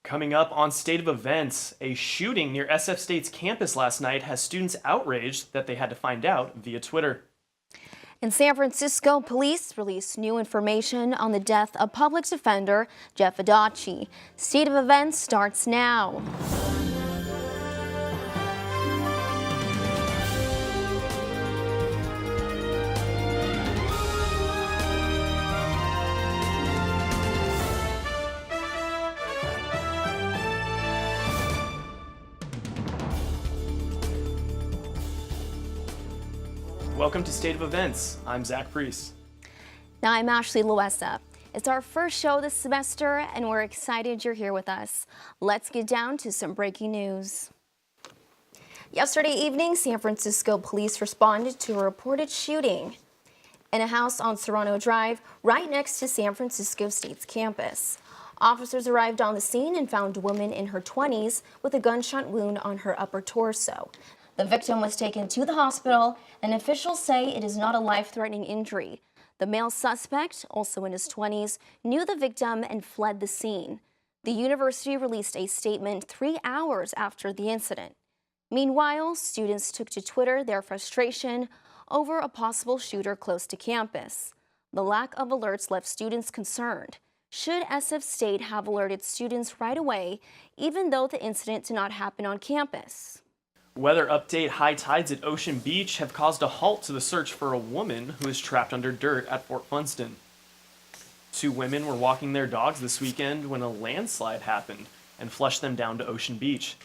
Coming up on State of Events, a shooting near SF State's campus last night has students outraged that they had to find out via Twitter. In San Francisco, police released new information on the death of public defender Jeff Adachi. State of Events starts now. Welcome to State of Events. I'm Zach Priest. Now I'm Ashley Loesa. It's our first show this semester and we're excited you're here with us. Let's get down to some breaking news. Yesterday evening, San Francisco police responded to a reported shooting in a house on Serrano Drive right next to San Francisco State's campus. Officers arrived on the scene and found a woman in her 20s with a gunshot wound on her upper torso. The victim was taken to the hospital, and officials say it is not a life-threatening injury. The male suspect, also in his 20s, knew the victim and fled the scene. The university released a statement 3 hours after the incident. Meanwhile, students took to Twitter their frustration over a possible shooter close to campus. The lack of alerts left students concerned. Should SF State have alerted students right away, even though the incident did not happen on campus? Weather update: high tides at Ocean Beach have caused a halt to the search for a woman who is trapped under dirt at Fort Funston. 2 women were walking their dogs this weekend when a landslide happened and flushed them down to Ocean Beach.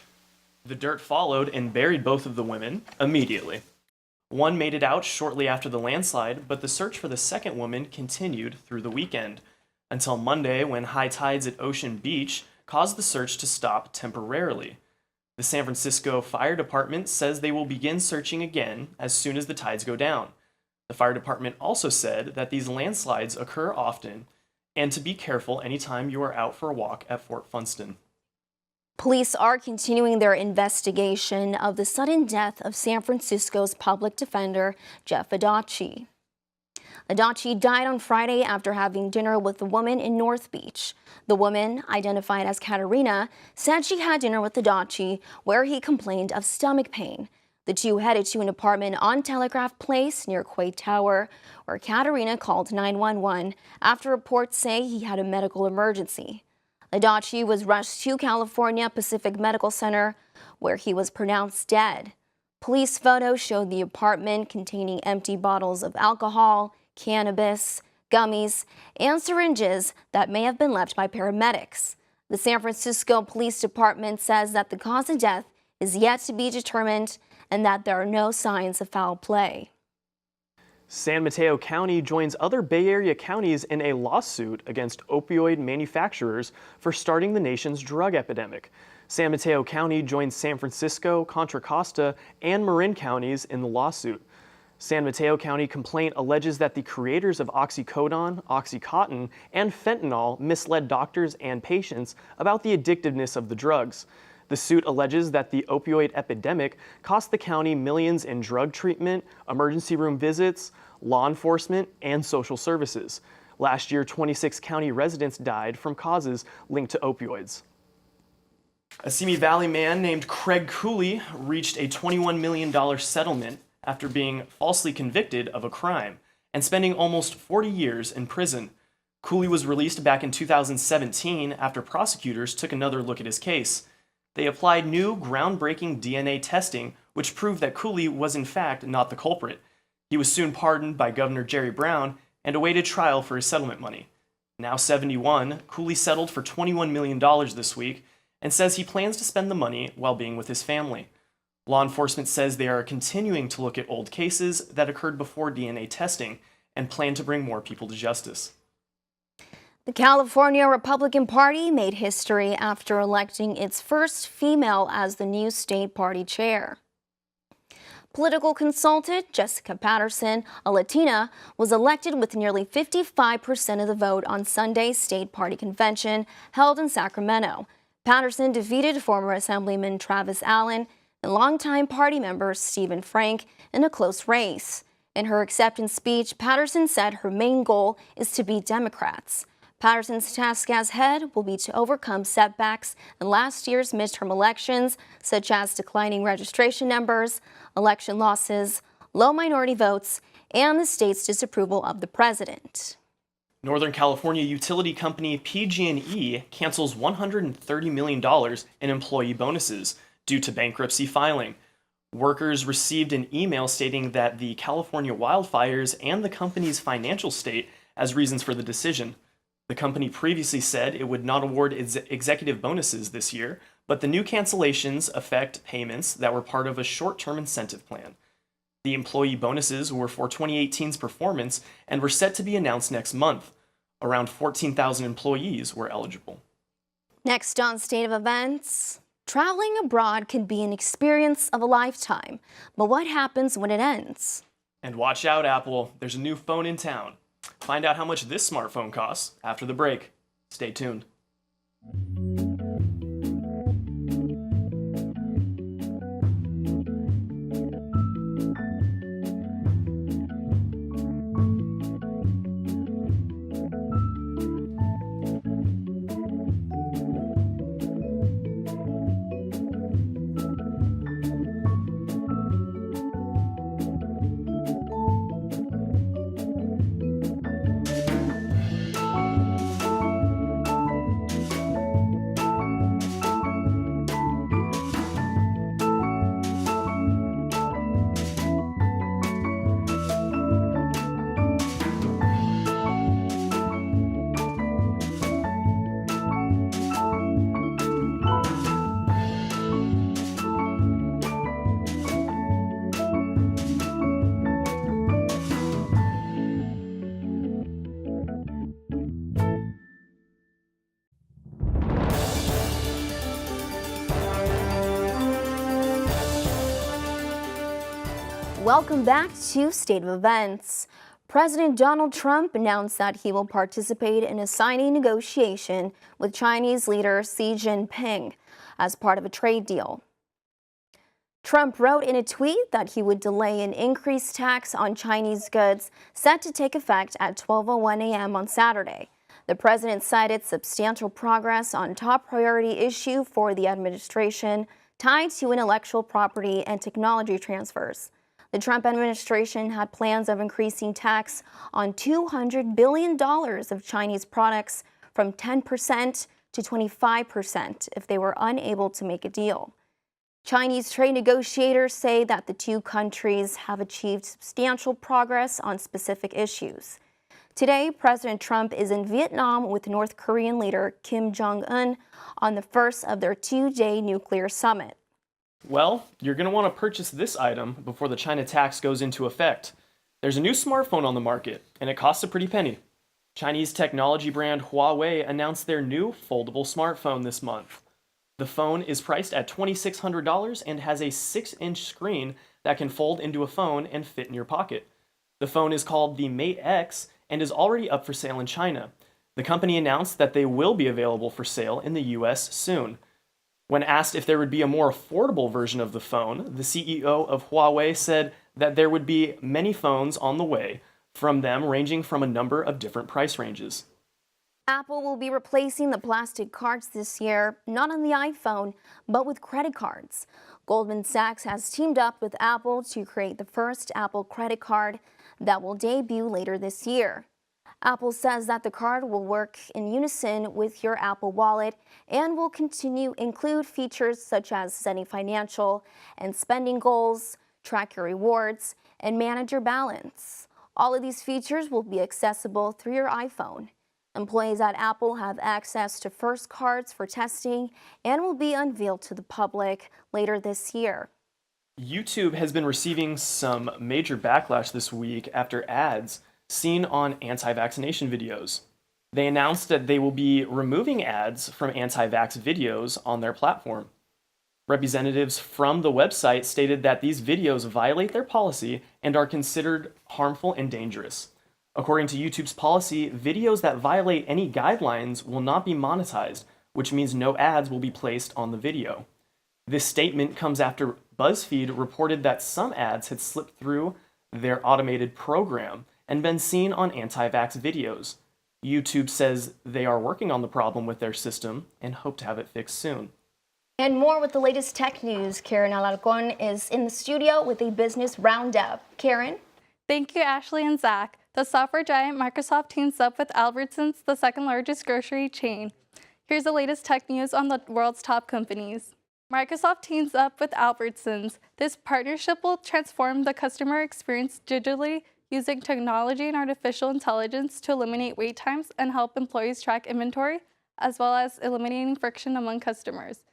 The dirt followed and buried both of the women immediately. One made it out shortly after the landslide, but the search for the second woman continued through the weekend, until Monday when high tides at Ocean Beach caused the search to stop temporarily. The San Francisco Fire Department says they will begin searching again as soon as the tides go down. The fire department also said that these landslides occur often and to be careful anytime you are out for a walk at Fort Funston. Police are continuing their investigation of the sudden death of San Francisco's public defender, Jeff Adachi. Adachi died on Friday after having dinner with a woman in North Beach. The woman, identified as Katerina, said she had dinner with Adachi where he complained of stomach pain. The two headed to an apartment on Telegraph Place near Quaid Tower, where Katerina called 911 after reports say he had a medical emergency. Adachi was rushed to California Pacific Medical Center, where he was pronounced dead. Police photos showed the apartment containing empty bottles of alcohol, cannabis, gummies, and syringes that may have been left by paramedics. The San Francisco Police Department says that the cause of death is yet to be determined and that there are no signs of foul play. San Mateo County joins other Bay Area counties in a lawsuit against opioid manufacturers for starting the nation's drug epidemic. San Mateo County joins San Francisco, Contra Costa, and Marin counties in the lawsuit. San Mateo County complaint alleges that the creators of oxycodone, Oxycontin, and fentanyl misled doctors and patients about the addictiveness of the drugs. The suit alleges that the opioid epidemic cost the county millions in drug treatment, emergency room visits, law enforcement, and social services. Last year, 26 county residents died from causes linked to opioids. A Simi Valley man named Craig Cooley reached a $21 million settlement after being falsely convicted of a crime and spending almost 40 years in prison. Cooley was released back in 2017 after prosecutors took another look at his case. They applied new, groundbreaking DNA testing, which proved that Cooley was in fact not the culprit. He was soon pardoned by Governor Jerry Brown and awaited trial for his settlement money. Now 71, Cooley settled for $21 million this week and says he plans to spend the money while being with his family. Law enforcement says they are continuing to look at old cases that occurred before DNA testing and plan to bring more people to justice. The California Republican Party made history after electing its first female as the new state party chair. Political consultant Jessica Patterson, a Latina, was elected with nearly 55% of the vote on Sunday's state party convention held in Sacramento. Patterson defeated former Assemblyman Travis Allen and longtime party member Stephen Frank in a close race. In her acceptance speech, Patterson said her main goal is to beat Democrats. Patterson's task as head will be to overcome setbacks in last year's midterm elections, such as declining registration numbers, election losses, low minority votes, and the state's disapproval of the president. Northern California utility company PG&E cancels $130 million in employee bonuses due to bankruptcy filing. Workers received an email stating that the California wildfires and the company's financial state as reasons for the decision. The company previously said it would not award its executive bonuses this year, but the new cancellations affect payments that were part of a short-term incentive plan. The employee bonuses were for 2018's performance and were set to be announced next month. Around 14,000 employees were eligible. Next on State of Events, traveling abroad can be an experience of a lifetime, but what happens when it ends? And watch out, Apple, there's a new phone in town. Find out how much this smartphone costs after the break. Stay tuned. Welcome back to State of Events. President Donald Trump announced that he will participate in a signing negotiation with Chinese leader Xi Jinping as part of a trade deal. Trump wrote in a tweet that he would delay an increased tax on Chinese goods set to take effect at 12:01 a.m. on Saturday. The president cited substantial progress on top priority issue for the administration tied to intellectual property and technology transfers. The Trump administration had plans of increasing tax on $200 billion of Chinese products from 10% to 25% if they were unable to make a deal. Chinese trade negotiators say that the two countries have achieved substantial progress on specific issues. Today, President Trump is in Vietnam with North Korean leader Kim Jong-un on the first of their two-day nuclear summit. Well, you're going to want to purchase this item before the China tax goes into effect. There's a new smartphone on the market, and it costs a pretty penny. Chinese technology brand Huawei announced their new foldable smartphone this month. The phone is priced at $2,600 and has a 6-inch screen that can fold into a phone and fit in your pocket. The phone is called the Mate X and is already up for sale in China. The company announced that they will be available for sale in the US soon. When asked if there would be a more affordable version of the phone, the CEO of Huawei said that there would be many phones on the way, from them ranging from a number of different price ranges. Apple will be replacing the plastic cards this year, not on the iPhone, but with credit cards. Goldman Sachs has teamed up with Apple to create the first Apple credit card that will debut later this year. Apple says that the card will work in unison with your Apple Wallet and will continue include features such as setting financial and spending goals, track your rewards, and manage your balance. All of these features will be accessible through your iPhone. Employees at Apple have access to first cards for testing and will be unveiled to the public later this year. YouTube has been receiving some major backlash this week after ads seen on anti-vaccination videos. They announced that they will be removing ads from anti-vax videos on their platform. Representatives from the website stated that these videos violate their policy and are considered harmful and dangerous. According to YouTube's policy, videos that violate any guidelines will not be monetized, which means no ads will be placed on the video. This statement comes after BuzzFeed reported that some ads had slipped through their automated program and been seen on anti-vax videos. YouTube says they are working on the problem with their system and hope to have it fixed soon. And more with the latest tech news. Karen Alarcon is in the studio with a business roundup. Karen? Thank you, Ashley and Zach. The software giant Microsoft teams up with Albertsons, the second largest grocery chain. Here's the latest tech news on the world's top companies. Microsoft teams up with Albertsons. This partnership will transform the customer experience digitally using technology and artificial intelligence to eliminate wait times and help employees track inventory, as well as eliminating friction among customers.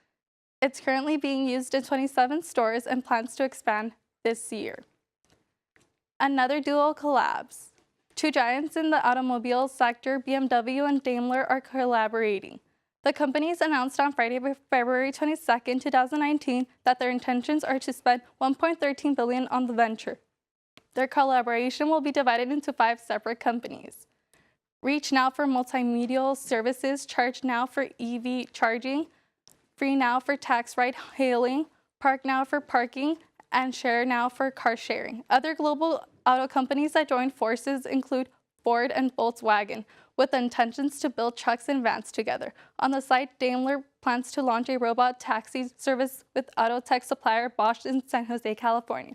It's currently being used in 27 stores and plans to expand this year. Another duo collabs. Two giants in the automobile sector, BMW and Daimler, are collaborating. The companies announced on Friday, February 22, 2019, that their intentions are to spend $1.13 billion on the venture. Their collaboration will be divided into 5 separate companies. Reach Now for multimodal services, Charge Now for EV charging, Free Now for tax ride hailing, Park Now for parking, and Share Now for car sharing. Other global auto companies that joined forces include Ford and Volkswagen, with intentions to build trucks and vans together. On the site, Daimler plans to launch a robot taxi service with auto tech supplier Bosch in San Jose, California.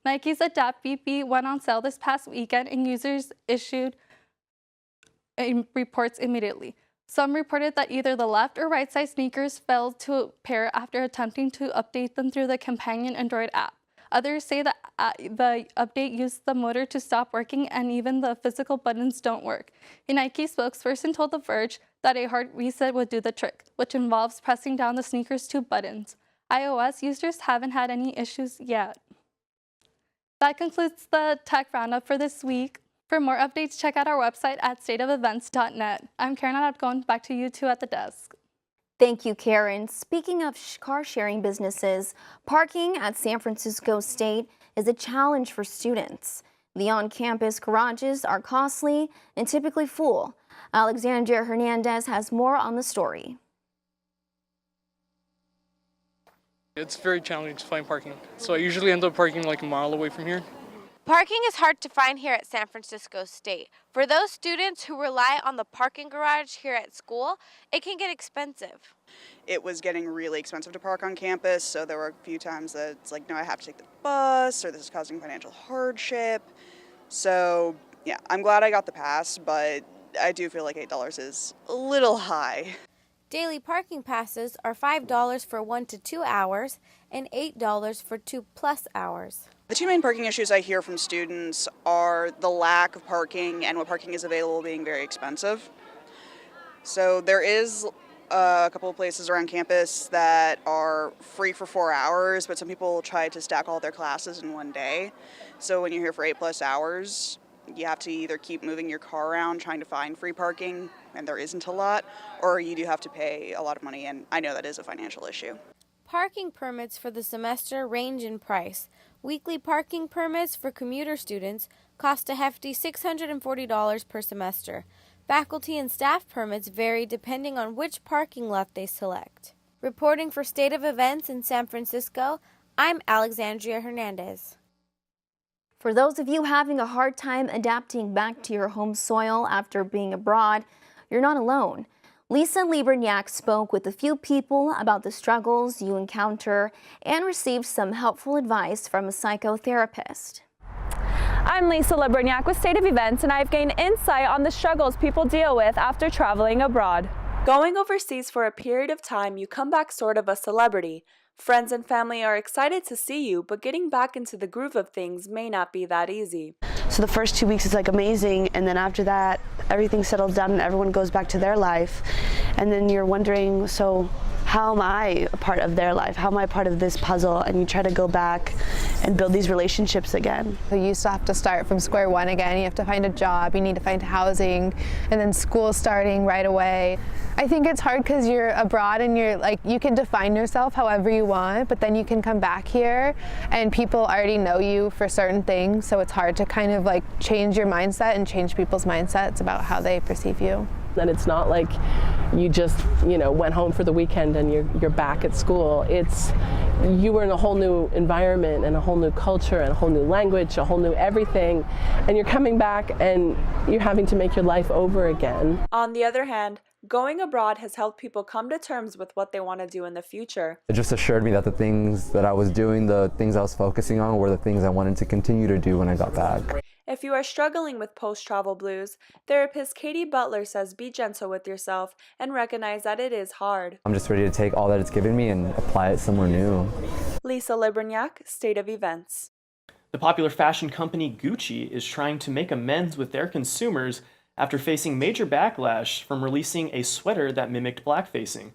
Nike's Adapt BP went on sale this past weekend, and users issued reports immediately. Some reported that either the left or right side sneakers failed to pair after attempting to update them through the companion Android app. Others say that the update used the motor to stop working, and even the physical buttons don't work. A Nike spokesperson told The Verge that a hard reset would do the trick, which involves pressing down the sneaker's 2 buttons. iOS users haven't had any issues yet. That concludes the tech roundup for this week. For more updates, check out our website at stateofevents.net. I'm Karen Alarcon. Back to you two at the desk. Thank you, Karen. Speaking of car sharing businesses, parking at San Francisco State is a challenge for students. The on-campus garages are costly and typically full. Alexandria Hernandez has more on the story. It's very challenging to find parking, so I usually end up parking like a mile away from here. Parking is hard to find here at San Francisco State. For those students who rely on the parking garage here at school, it can get expensive. It was getting really expensive to park on campus, so there were a few times that it's like, no, I have to take the bus, or this is causing financial hardship. So, yeah, I'm glad I got the pass, but I do feel like $8 is a little high. Daily parking passes are $5 for 1 to 2 hours and $8 for 2+ hours. The 2 main parking issues I hear from students are the lack of parking and what parking is available being very expensive. So there is a couple of places around campus that are free for 4 hours, but some people try to stack all their classes in one day. So when you're here for 8+ hours, you have to either keep moving your car around trying to find free parking, and there isn't a lot, or you do have to pay a lot of money, and I know that is a financial issue. Parking permits for the semester range in price. Weekly parking permits for commuter students cost a hefty $640 per semester. Faculty and staff permits vary depending on which parking lot they select. Reporting for State of Events in San Francisco, I'm Alexandria Hernandez. For those of you having a hard time adapting back to your home soil after being abroad, you're not alone. Lisa Lieberniak spoke with a few people about the struggles you encounter and received some helpful advice from a psychotherapist. I'm Lisa Lieberniak with State of Events, and I've gained insight on the struggles people deal with after traveling abroad. Going overseas for a period of time, you come back sort of a celebrity. Friends and family are excited to see you, but getting back into the groove of things may not be that easy. So the first 2 weeks is like amazing, and then after that, everything settles down and everyone goes back to their life. And then you're wondering, so how am I a part of their life? How am I part of this puzzle? And you try to go back and build these relationships again. So you still have to start from square one again. You have to find a job, you need to find housing, and then school starting right away. I think it's hard because you're abroad and you're like, you can define yourself however you want, but then you can come back here and people already know you for certain things, so it's hard to kind of like change your mindset and change people's mindsets about how they perceive you. And it's not like you just, went home for the weekend and you're back at school. It's you were in a whole new environment and a whole new culture and a whole new language, a whole new everything, and you're coming back and you're having to make your life over again. On the other hand, going abroad has helped people come to terms with what they want to do in the future. It just assured me that the things that I was doing, the things I was focusing on, were the things I wanted to continue to do when I got back. If you are struggling with post-travel blues, therapist Katie Butler says be gentle with yourself and recognize that it is hard. I'm just ready to take all that it's given me and apply it somewhere new. Lisa Librignac, State of Events. The popular fashion company Gucci is trying to make amends with their consumers after facing major backlash from releasing a sweater that mimicked blackfacing.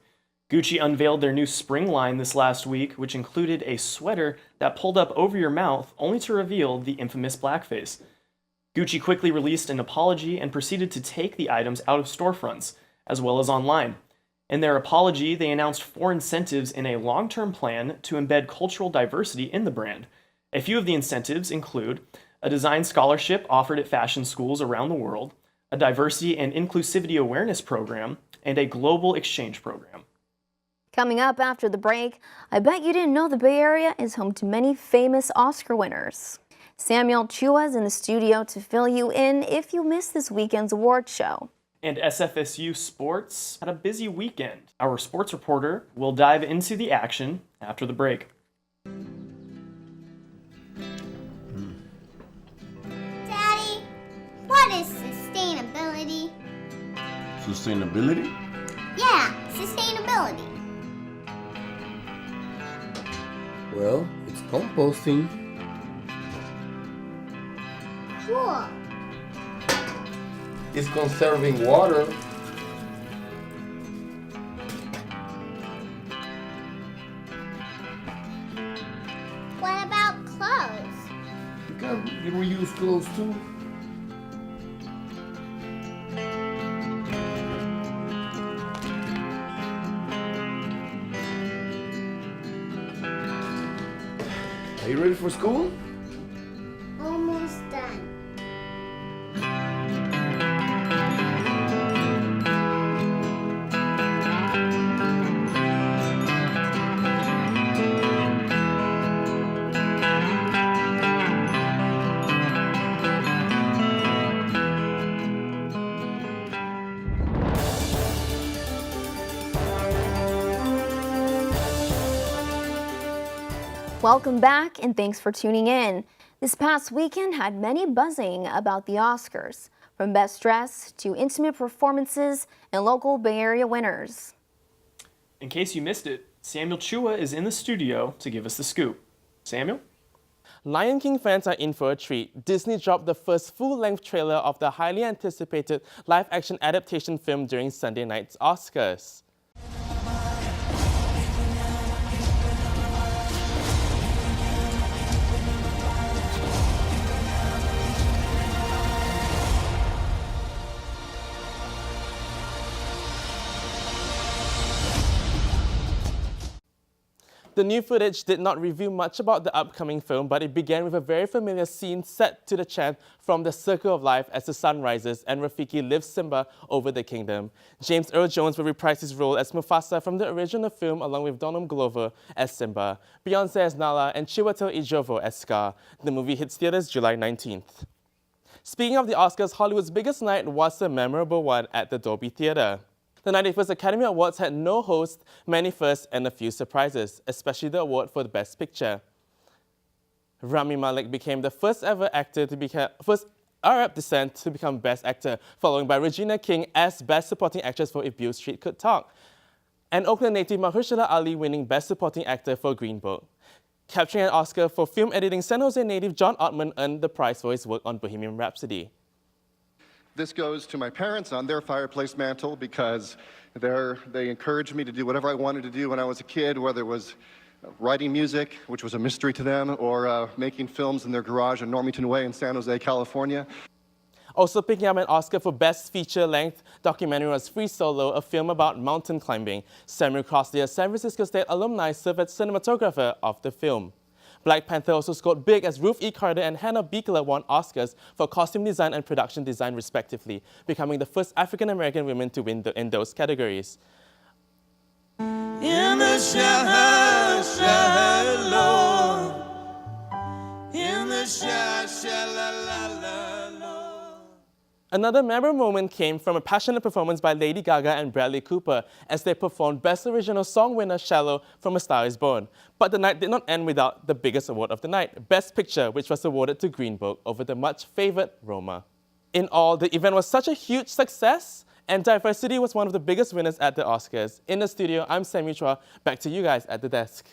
Gucci unveiled their new spring line this last week, which included a sweater that pulled up over your mouth only to reveal the infamous blackface. Gucci quickly released an apology and proceeded to take the items out of storefronts, as well as online. In their apology, they announced 4 incentives in a long-term plan to embed cultural diversity in the brand. A few of the incentives include a design scholarship offered at fashion schools around the world, a diversity and inclusivity awareness program, and a global exchange program. Coming up after the break, I bet you didn't know the Bay Area is home to many famous Oscar winners. Samuel Chua is in the studio to fill you in if you missed this weekend's award show. And SFSU sports had a busy weekend. Our sports reporter will dive into the action after the break. Daddy, what is sustainability? Sustainability? Yeah, sustainability. Well, it's composting. Cool. It's conserving water. What about clothes? You can reuse clothes too. Are you ready for school? Almost done. Welcome back and thanks for tuning in. This past weekend had many buzzing about the Oscars, from Best Dress to intimate performances and local Bay Area winners. In case you missed it, Samuel Chua is in the studio to give us the scoop. Samuel? Lion King fans are in for a treat. Disney dropped the first full-length trailer of the highly anticipated live-action adaptation film during Sunday night's Oscars. The new footage did not reveal much about the upcoming film, but it began with a very familiar scene set to the chant from the Circle of Life as the sun rises and Rafiki lifts Simba over the kingdom. James Earl Jones will reprise his role as Mufasa from the original film along with Donald Glover as Simba, Beyoncé as Nala, and Chiwetel Ejiofor as Scar. The movie hits theaters July 19th. Speaking of the Oscars, Hollywood's biggest night was a memorable one at the Dolby Theatre. The 91st Academy Awards had no host, many firsts, and a few surprises, especially the award for the Best Picture. Rami Malek became the first ever actor to become first Arab descent to become Best Actor, followed by Regina King as Best Supporting Actress for If Beale Street Could Talk, and Oakland native Mahershala Ali winning Best Supporting Actor for Green Book. Capturing an Oscar for film editing, San Jose native John Ottman earned the prize for his work on Bohemian Rhapsody. This goes to my parents on their fireplace mantle because they encouraged me to do whatever I wanted to do when I was a kid, whether it was writing music, which was a mystery to them, or making films in their garage in Normington Way in San Jose, California. Also picking up an Oscar for Best Feature-Length documentary was Free Solo, a film about mountain climbing. Samuel Crossley, a San Francisco State alumni, served as cinematographer of the film. Black Panther also scored big as Ruth E. Carter and Hannah Beachler won Oscars for costume design and production design respectively, becoming the first African-American women to win in those categories. In the shallow, in the Another memorable moment came from a passionate performance by Lady Gaga and Bradley Cooper as they performed Best Original Song winner Shallow from A Star Is Born. But the night did not end without the biggest award of the night, Best Picture, which was awarded to Green Book over the much-favored Roma. In all, the event was such a huge success, and diversity was one of the biggest winners at the Oscars. In the studio, I'm Sammy Chua. Back to you guys at the desk.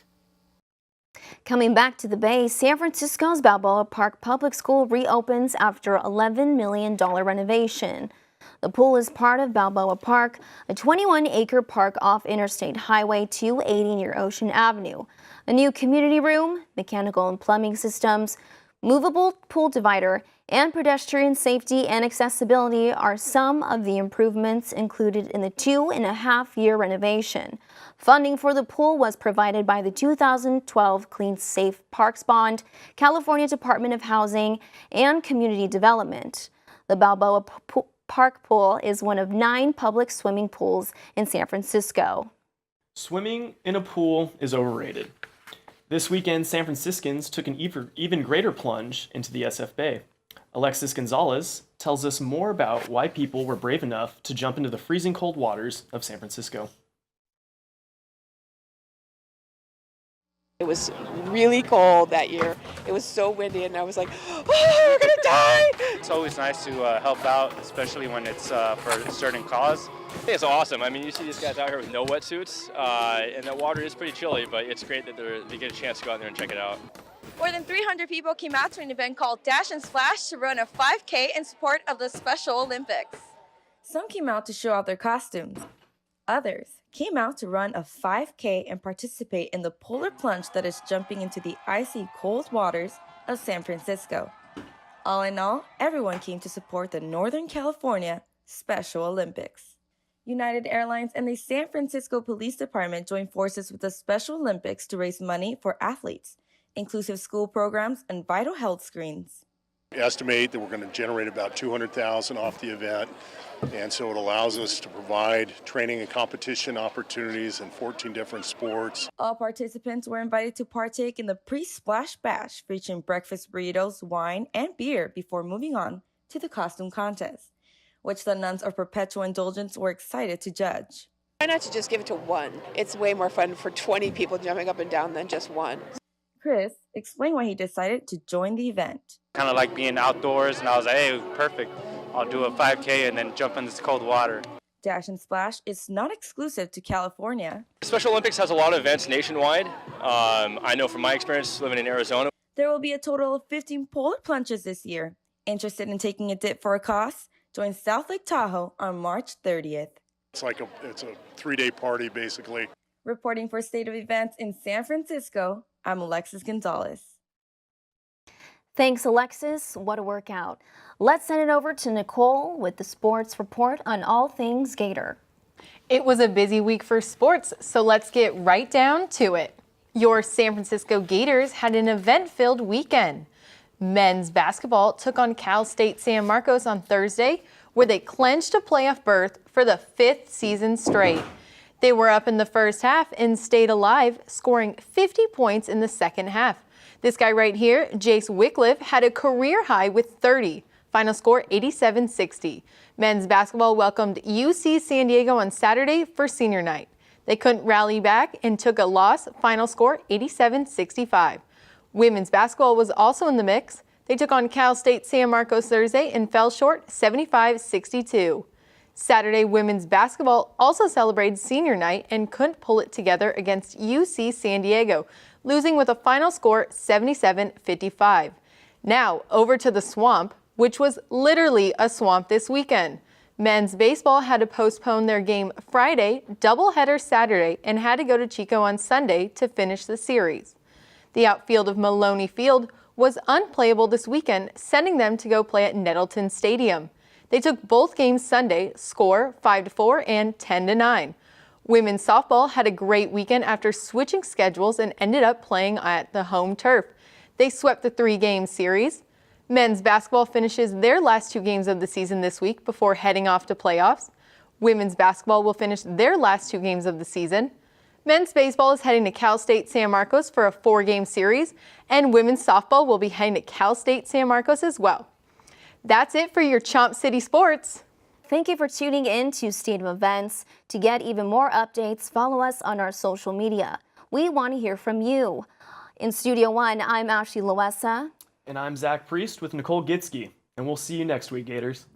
Coming back to the Bay, San Francisco's Balboa Park Public School reopens after $11 million renovation. The pool is part of Balboa Park, a 21-acre park off Interstate Highway 280 near Ocean Avenue. A new community room, mechanical and plumbing systems, movable pool divider, and pedestrian safety and accessibility are some of the improvements included in the 2.5-year renovation. Funding for the pool was provided by the 2012 Clean Safe Parks Bond, California Department of Housing and Community Development. The Balboa Park Pool is one of 9 public swimming pools in San Francisco. Swimming in a pool is overrated. This weekend, San Franciscans took an even greater plunge into the SF Bay. Alexis Gonzalez tells us more about why people were brave enough to jump into the freezing cold waters of San Francisco. It was really cold that year. It was so windy and I was like, oh, we're gonna die! It's always nice to help out, especially when it's for a certain cause. I think it's awesome. I mean, you see these guys out here with no wetsuits, and the water is pretty chilly, but it's great that they get a chance to go out there and check it out. More than 300 people came out to an event called Dash and Splash to run a 5K in support of the Special Olympics. Some came out to show off their costumes. Others came out to run a 5K and participate in the polar plunge that is jumping into the icy cold waters of San Francisco. All in all, everyone came to support the Northern California Special Olympics. United Airlines and the San Francisco Police Department joined forces with the Special Olympics to raise money for athletes, inclusive school programs, and vital health screens. We estimate that we're going to generate about $200,000 off the event, and so it allows us to provide training and competition opportunities in 14 different sports. All participants were invited to partake in the pre-splash bash, featuring breakfast burritos, wine, and beer before moving on to the costume contest, which the nuns of Perpetual Indulgence were excited to judge. Why not to just give it to one? It's way more fun for 20 people jumping up and down than just one. Chris explained why he decided to join the event. Kind of like being outdoors, and I was like, hey, perfect. I'll do a 5K and then jump in this cold water. Dash and Splash is not exclusive to California. Special Olympics has a lot of events nationwide. I know from my experience living in Arizona. There will be a total of 15 polar plunges this year. Interested in taking a dip for a cost? Join South Lake Tahoe on March 30th. It's a 3-day party, basically. Reporting for State of Events in San Francisco, I'm Alexis Gonzalez. Thanks, Alexis. What a workout. Let's send it over to Nicole with the sports report on all things Gator. It was a busy week for sports, so let's get right down to it. Your San Francisco Gators had an event-filled weekend. Men's basketball took on Cal State San Marcos on Thursday, where they clinched a playoff berth for the 5th season straight. They were up in the first half and stayed alive, scoring 50 points in the second half. This guy right here, Jace Wycliffe, had a career high with 30. Final score 87-60. Men's basketball welcomed UC San Diego on Saturday for senior night. They couldn't rally back and took a loss, final score 87-65. Women's basketball was also in the mix. They took on Cal State San Marcos Thursday and fell short 75-62. Saturday, women's basketball also celebrated senior night and couldn't pull it together against UC San Diego, losing with a final score 77-55. Now, over to the Swamp, which was literally a swamp this weekend. Men's baseball had to postpone their game Friday, doubleheader Saturday, and had to go to Chico on Sunday to finish the series. The outfield of Maloney Field was unplayable this weekend, sending them to go play at Nettleton Stadium. They took both games Sunday, score 5-4 and 10-9. Women's softball had a great weekend after switching schedules and ended up playing at the home turf. They swept the 3-game series. Men's basketball finishes their last 2 games of the season this week before heading off to playoffs. Women's basketball will finish their last 2 games of the season. Men's baseball is heading to Cal State San Marcos for a 4-game series, and women's softball will be heading to Cal State San Marcos as well. That's it for your Chomp City Sports. Thank you for tuning in to State of Events. To get even more updates, follow us on our social media. We want to hear from you. In Studio 1, I'm Ashley Loessa. And I'm Zach Priest with Nicole Gitsky. And we'll see you next week, Gators.